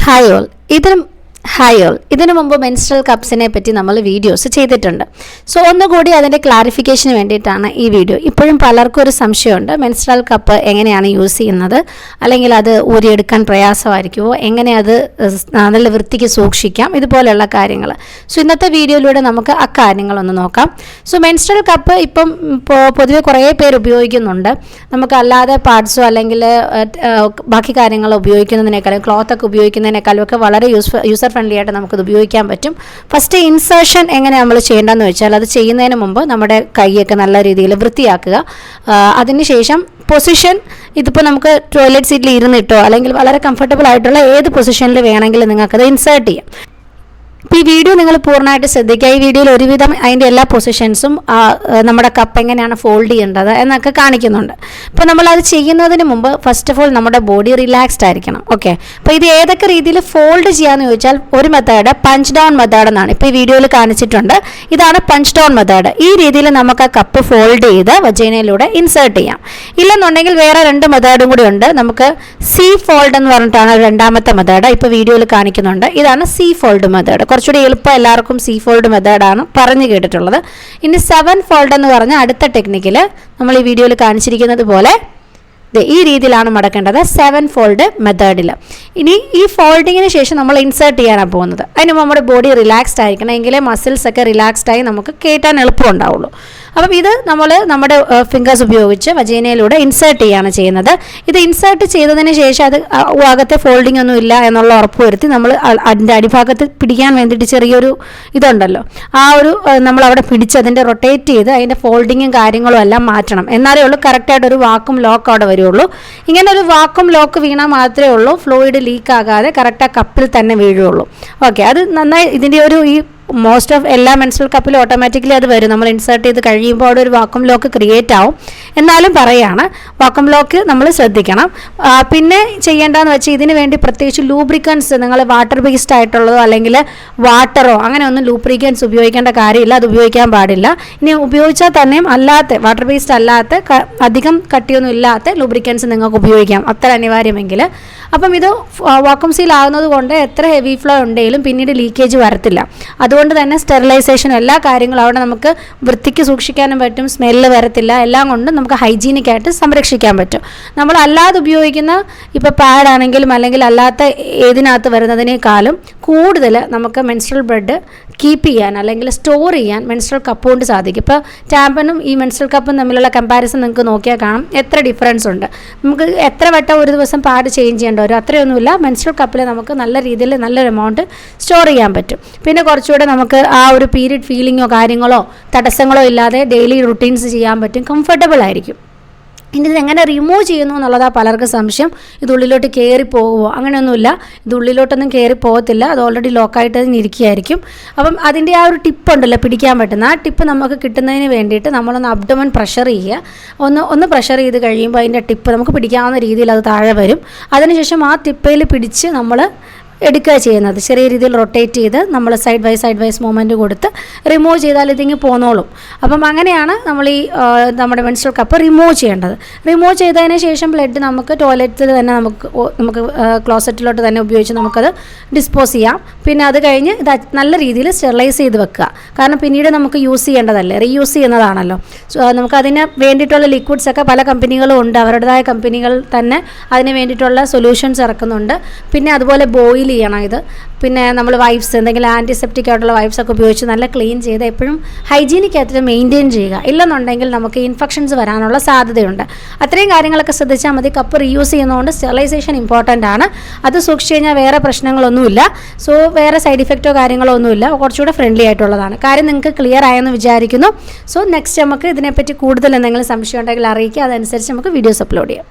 Hi all ഇതിനു മുമ്പ് menstrual കപ്സിനെ പറ്റി നമ്മൾ വീഡിയോസ് ചെയ്തിട്ടുണ്ട്. സോ ഒന്നുകൂടി അതിൻ്റെ ക്ലാരിഫിക്കേഷന് വേണ്ടിയിട്ടാണ് ഈ വീഡിയോ. ഇപ്പോഴും പലർക്കും ഒരു സംശയമുണ്ട്, മെൻസ്ട്രൽ കപ്പ് എങ്ങനെയാണ് യൂസ് ചെയ്യുന്നത്, അല്ലെങ്കിൽ അത് ഊരിയെടുക്കാൻ പ്രയാസമായിരിക്കുമോ, എങ്ങനെ അത് നല്ല വൃത്തിക്ക് സൂക്ഷിക്കാം, ഇതുപോലെയുള്ള കാര്യങ്ങൾ. സോ ഇന്നത്തെ വീഡിയോയിലൂടെ നമുക്ക് അക്കാര്യങ്ങളൊന്ന് നോക്കാം. സോ മെൻസ്ട്രൽ കപ്പ് ഇപ്പം പൊതുവെ കുറേ പേര് ഉപയോഗിക്കുന്നുണ്ട്. നമുക്ക് അല്ലാതെ പാഡ്സോ അല്ലെങ്കിൽ ബാക്കി കാര്യങ്ങൾ ഉപയോഗിക്കുന്നതിനേക്കാളും ക്ലോത്തൊക്കെ ഉപയോഗിക്കുന്നതിനേക്കാളും ഒക്കെ വളരെ യൂസർ ഫ്രണ്ട്ലി ആയിട്ട് നമുക്കത് ഉപയോഗിക്കാൻ പറ്റും. ഫസ്റ്റ് ഇൻസേർഷൻ എങ്ങനെ നമ്മൾ ചെയ്യേണ്ടതെന്ന് വെച്ചാൽ, അത് ചെയ്യുന്നതിന് മുമ്പ് നമ്മുടെ കൈയൊക്കെ നല്ല രീതിയിൽ വൃത്തിയാക്കുക. അതിനുശേഷം പൊസിഷൻ, ഇതിപ്പോൾ നമുക്ക് ടോയ്ലറ്റ് സീറ്റിൽ ഇരുന്നിട്ടോ അല്ലെങ്കിൽ വളരെ കംഫർട്ടബിൾ ആയിട്ടുള്ള ഏത് പൊസിഷനിൽ വേണമെങ്കിലും നിങ്ങൾക്കത് ഇൻസേർട്ട് ചെയ്യാം. ഇപ്പോൾ ഈ വീഡിയോ നിങ്ങൾ പൂർണ്ണമായിട്ട് ശ്രദ്ധിക്കുക. ഈ വീഡിയോയിൽ ഒരുവിധം അതിൻ്റെ എല്ലാ പൊസിഷൻസും നമ്മുടെ കപ്പ് എങ്ങനെയാണ് ഫോൾഡ് ചെയ്യേണ്ടത് എന്നൊക്കെ കാണിക്കുന്നുണ്ട്. അപ്പോൾ നമ്മളത് ചെയ്യുന്നതിന് മുമ്പ് ഫസ്റ്റ് ഓഫ് ഓൾ നമ്മുടെ ബോഡി റിലാക്സ്ഡ് ആയിരിക്കണം. ഓക്കെ, അപ്പോൾ ഇത് ഏതൊക്കെ രീതിയിൽ ഫോൾഡ് ചെയ്യാമെന്ന് ചോദിച്ചാൽ, ഒരു മെത്തേഡ് പഞ്ച് ഡൗൺ മെത്തേഡ് എന്നാണ് ഇപ്പോൾ ഈ വീഡിയോയിൽ കാണിച്ചിട്ടുണ്ട്. ഇതാണ് പഞ്ച് ഡൗൺ മെത്തേഡ്. ഈ രീതിയിൽ നമുക്ക് ആ കപ്പ് ഫോൾഡ് ചെയ്ത് വജൈനയിലൂടെ ഇൻസേർട്ട് ചെയ്യാം. ഇല്ലെന്നുണ്ടെങ്കിൽ വേറെ രണ്ട് മെത്തേഡും കൂടി ഉണ്ട്. നമുക്ക് സി ഫോൾഡ് എന്ന് പറഞ്ഞിട്ടാണ് രണ്ടാമത്തെ മെത്തേഡ് ഇപ്പോൾ വീഡിയോയിൽ കാണിക്കുന്നുണ്ട്. ഇതാണ് സി ഫോൾഡ് മെത്തേഡ്. കുറച്ചുകൂടി എളുപ്പം എല്ലാവർക്കും സി ഫോൾഡ് മെത്തേഡാണ് പറഞ്ഞു കേട്ടിട്ടുള്ളത്. ഇനി 7 ഫോൾഡ് എന്ന് പറഞ്ഞ അടുത്ത ടെക്നിക്കിൽ നമ്മൾ ഈ വീഡിയോയിൽ കാണിച്ചിരിക്കുന്നത് പോലെ ഈ രീതിയിലാണ് മടക്കേണ്ടത്, 7 ഫോൾഡ് മെത്തേഡിൽ. ഇനി ഈ ഫോൾഡിങ്ങിന് ശേഷം നമ്മൾ ഇൻസേർട്ട് ചെയ്യാനാണ് പോകുന്നത്. അതിന് നമ്മുടെ ബോഡി റിലാക്സ്ഡ് ആയിരിക്കണം, എങ്കിലേ മസിൽസ് ഒക്കെ റിലാക്സ്ഡ് ആയി നമുക്ക് കയറ്റാൻ എളുപ്പം ഉണ്ടാവുള്ളൂ. അപ്പം ഇത് നമ്മൾ നമ്മുടെ ഫിംഗേഴ്സ് ഉപയോഗിച്ച് വജൈനയിലൂടെ ഇൻസേർട്ട് ചെയ്യുകയാണ് ചെയ്യുന്നത്. ഇത് ഇൻസേർട്ട് ചെയ്തതിന് ശേഷം അത് അകത്തെ ഫോൾഡിംഗ് ഒന്നും ഇല്ല എന്നുള്ള ഉറപ്പ് വരുത്തി നമ്മൾ അതിൻ്റെ അടിഭാഗത്ത് പിടിക്കാൻ വേണ്ടിയിട്ട് ചെറിയൊരു ഇതുണ്ടല്ലോ, ആ ഒരു നമ്മൾ അവിടെ പിടിച്ച് അതിൻ്റെ റൊട്ടേറ്റ് ചെയ്ത് അതിൻ്റെ ഫോൾഡിങ്ങും കാര്യങ്ങളും എല്ലാം മാറ്റണം. എന്നാലേ ഉള്ളൂ കറക്റ്റായിട്ടൊരു വാക്വം ലോക്ക് അവിടെ വരുള്ളൂ. ഇങ്ങനെ ഒരു വാക്വം ലോക്ക് വീണാൽ മാത്രമേ ഉള്ളൂ ഫ്ലൂയിഡ് ലീക്ക് ആകാതെ കറക്റ്റ് ആ കപ്പിൽ തന്നെ വീഴുള്ളൂ. ഓക്കെ, അത് നന്നായി ഇതിൻ്റെ ഒരു ഈ മോസ്റ്റ് ഓഫ് എല്ലാ മെൻസ്ട്രൽ കപ്പിലും ഓട്ടോമാറ്റിക്കലി അത് വരും. നമ്മൾ ഇൻസേർട്ട് ചെയ്ത് കഴിയുമ്പോൾ അവിടെ ഒരു വാക്വം ലോക്ക് ക്രിയേറ്റ് ആവും. എന്നാലും പറയുകയാണ്, വാക്വം ലോക്ക് നമ്മൾ ശ്രദ്ധിക്കണം. പിന്നെ ചെയ്യേണ്ടതെന്ന് വെച്ചാൽ, ഇതിന് വേണ്ടി പ്രത്യേകിച്ച് ലൂബ്രിക്കൻസ് നിങ്ങൾ വാട്ടർ ബേസ്ഡ് ആയിട്ടുള്ളതോ അല്ലെങ്കിൽ വാട്ടറോ അങ്ങനെ ഒന്നും ലൂബ്രിക്കൻസ് ഉപയോഗിക്കേണ്ട കാര്യമില്ല, അത് ഉപയോഗിക്കാൻ പാടില്ല. ഇനി ഉപയോഗിച്ചാൽ തന്നെയും അല്ലാത്ത വാട്ടർ ബേസ്ഡ് അല്ലാത്ത അധികം കട്ടിയൊന്നും ഇല്ലാത്ത ലൂബ്രിക്കൻസ് നിങ്ങൾക്ക് ഉപയോഗിക്കാം, അത്ര അനിവാര്യമെങ്കിൽ. അപ്പം ഇത് വാക്വം സീൽ ആകുന്നത് കൊണ്ട് എത്ര ഹെവി ഫ്ലോ ഉണ്ടെങ്കിലും പിന്നീട് ലീക്കേജ് വരത്തില്ല. അതുകൊണ്ട് തന്നെ സ്റ്റെറിലൈസേഷൻ എല്ലാ കാര്യങ്ങളും അവിടെ നമുക്ക് വൃത്തിക്ക് സൂക്ഷിക്കാനും പറ്റും, സ്മെല്ല് വരത്തില്ല, എല്ലാം കൊണ്ടും നമുക്ക് ഹൈജീനിക്കായിട്ട് സംരക്ഷിക്കാൻ പറ്റും. നമ്മൾ അല്ലാതെ ഉപയോഗിക്കുന്ന ഇപ്പോൾ പാഡാണെങ്കിലും അല്ലെങ്കിൽ അല്ലാത്ത ഏതിനകത്ത് വരുന്നതിനേക്കാളും കൂടുതൽ നമുക്ക് മെൻസ്ട്രൽ ബ്ലഡ് കീപ്പ് ചെയ്യാൻ അല്ലെങ്കിൽ സ്റ്റോർ ചെയ്യാൻ മെൻസ്ട്രൽ കപ്പ് കൊണ്ട് സാധിക്കും. ഇപ്പോൾ ടാമ്പനും ഈ മെൻസ്ട്രൽ കപ്പും തമ്മിലുള്ള കമ്പാരിസൺ നിങ്ങൾക്ക് നോക്കിയാൽ കാണാം എത്ര ഡിഫറൻസ് ഉണ്ട്. നമുക്ക് എത്ര വട്ടം ഒരു ദിവസം പാഡ് ചേഞ്ച് ചെയ്യേണ്ട വരും, അത്രയൊന്നുമില്ല. മെൻസ്ട്രൽ കപ്പിൽ നമുക്ക് നല്ല രീതിയിൽ നല്ലൊരു എമൗണ്ട് സ്റ്റോർ ചെയ്യാൻ പറ്റും. പിന്നെ കുറച്ചുകൂടെ നമുക്ക് ആ ഒരു പീരിയഡ് ഫീലിങ്ങോ കാര്യങ്ങളോ തടസ്സങ്ങളോ ഇല്ലാതെ ഡെയിലി റുട്ടീൻസ് ചെയ്യാൻ പറ്റും, കംഫർട്ടബിൾ ആയിരിക്കും. ഇനി ഇതെങ്ങനെ റിമൂവ് ചെയ്യുന്നു എന്നുള്ളതാണ് പലർക്കും സംശയം. ഇത് ഉള്ളിലോട്ട് കയറി പോകുമോ? അങ്ങനെയൊന്നുമില്ല, ഇത് ഉള്ളിലോട്ടൊന്നും കയറി പോകത്തില്ല, അത് ഓൾറെഡി ലോക്കായിട്ട് തന്നെ ഇരിക്കുകയായിരിക്കും. അപ്പം അതിൻ്റെ ആ ഒരു ടിപ്പ് ഉണ്ടല്ലോ പിടിക്കാൻ പറ്റുന്ന, ആ ടിപ്പ് നമുക്ക് കിട്ടുന്നതിന് വേണ്ടിയിട്ട് നമ്മളൊന്ന് അബ്ഡോമൻ പ്രഷർ ചെയ്യുക. ഒന്ന് പ്രഷർ ചെയ്ത് കഴിയുമ്പോൾ അതിൻ്റെ ടിപ്പ് നമുക്ക് പിടിക്കാവുന്ന രീതിയിൽ അത് താഴെ വരും. അതിനുശേഷം ആ ടിപ്പയിൽ പിടിച്ച് നമ്മൾ എടുക്കുക ചെയ്യുന്നത്. ചെറിയ രീതിയിൽ റൊട്ടേറ്റ് ചെയ്ത് നമ്മൾ സൈഡ് വൈസ് മൂവ്മെൻറ്റ് കൊടുത്ത് റിമൂവ് ചെയ്താൽ ഇതിങ്ങ് പോന്നോളും. അപ്പം അങ്ങനെയാണ് നമ്മൾ ഈ നമ്മുടെ മെൻസ്ട്രൽ കപ്പ് റിമൂവ് ചെയ്യേണ്ടത്. റിമൂവ് ചെയ്തതിന് ശേഷം ബ്ലഡ് നമുക്ക് ടോയ്ലറ്റിൽ തന്നെ നമുക്ക് ക്ലോസറ്റിലോട്ട് തന്നെ ഉപയോഗിച്ച് നമുക്കത് ഡിസ്പോസ് ചെയ്യാം. പിന്നെ അത് കഴിഞ്ഞ് ഇത് നല്ല രീതിയിൽ സ്റ്റെറിലൈസ് ചെയ്ത് വെക്കുക. കാരണം പിന്നീട് നമുക്ക് യൂസ് ചെയ്യേണ്ടതല്ലേ, റീയൂസ് ചെയ്യുന്നതാണല്ലോ. നമുക്കതിന് വേണ്ടിയിട്ടുള്ള ലിക്വിഡ്സൊക്കെ പല കമ്പനികളും ഉണ്ട്, അവരുടേതായ കമ്പനികൾ തന്നെ അതിന് വേണ്ടിയിട്ടുള്ള സൊല്യൂഷൻസ് ഇറക്കുന്നുണ്ട്. പിന്നെ അതുപോലെ ബോയിൽ ചെയ്യണം ഇത്. പിന്നെ നമ്മൾ വൈപ്സ്, എന്തെങ്കിലും ആൻറ്റിസെപ്റ്റിക് ആയിട്ടുള്ള വൈപ്സൊക്കെ ഉപയോഗിച്ച് നല്ല ക്ലീൻ ചെയ്ത് എപ്പോഴും ഹൈജീനിക് ആയിട്ട് മെയിൻറ്റെയിൻ ചെയ്യുക. ഇല്ലെന്നുണ്ടെങ്കിൽ നമുക്ക് ഇൻഫെക്ഷൻസ് വരാനുള്ള സാധ്യതയുണ്ട്. അത്രയും കാര്യങ്ങളൊക്കെ ശ്രദ്ധിച്ചാൽ മതി. കപ്പ് റീയൂസ് ചെയ്യുന്നതുകൊണ്ട് സ്റ്റെറിലൈസേഷൻ ഇമ്പോർട്ടൻ്റ് ആണ്. അത് സൂക്ഷിച്ച് കഴിഞ്ഞാൽ വേറെ പ്രശ്നങ്ങളൊന്നുമില്ല. സോ വേറെ സൈഡ് ഇഫക്റ്റോ കാര്യങ്ങളോ ഒന്നുമില്ല, കുറച്ചുകൂടെ ഫ്രണ്ട്ലി ആയിട്ടുള്ളതാണ്. കാര്യം നിങ്ങൾക്ക് ക്ലിയർ ആയെന്ന് വിചാരിക്കുന്നു. സോ നെക്സ്റ്റ് നമുക്ക് ഇതിനെപ്പറ്റി കൂടുതൽ എന്തെങ്കിലും സംശയം ഉണ്ടെങ്കിൽ അറിയിക്കുക, അതനുസരിച്ച് നമുക്ക് വീഡിയോസ് അപ്ലോഡ് ചെയ്യാം.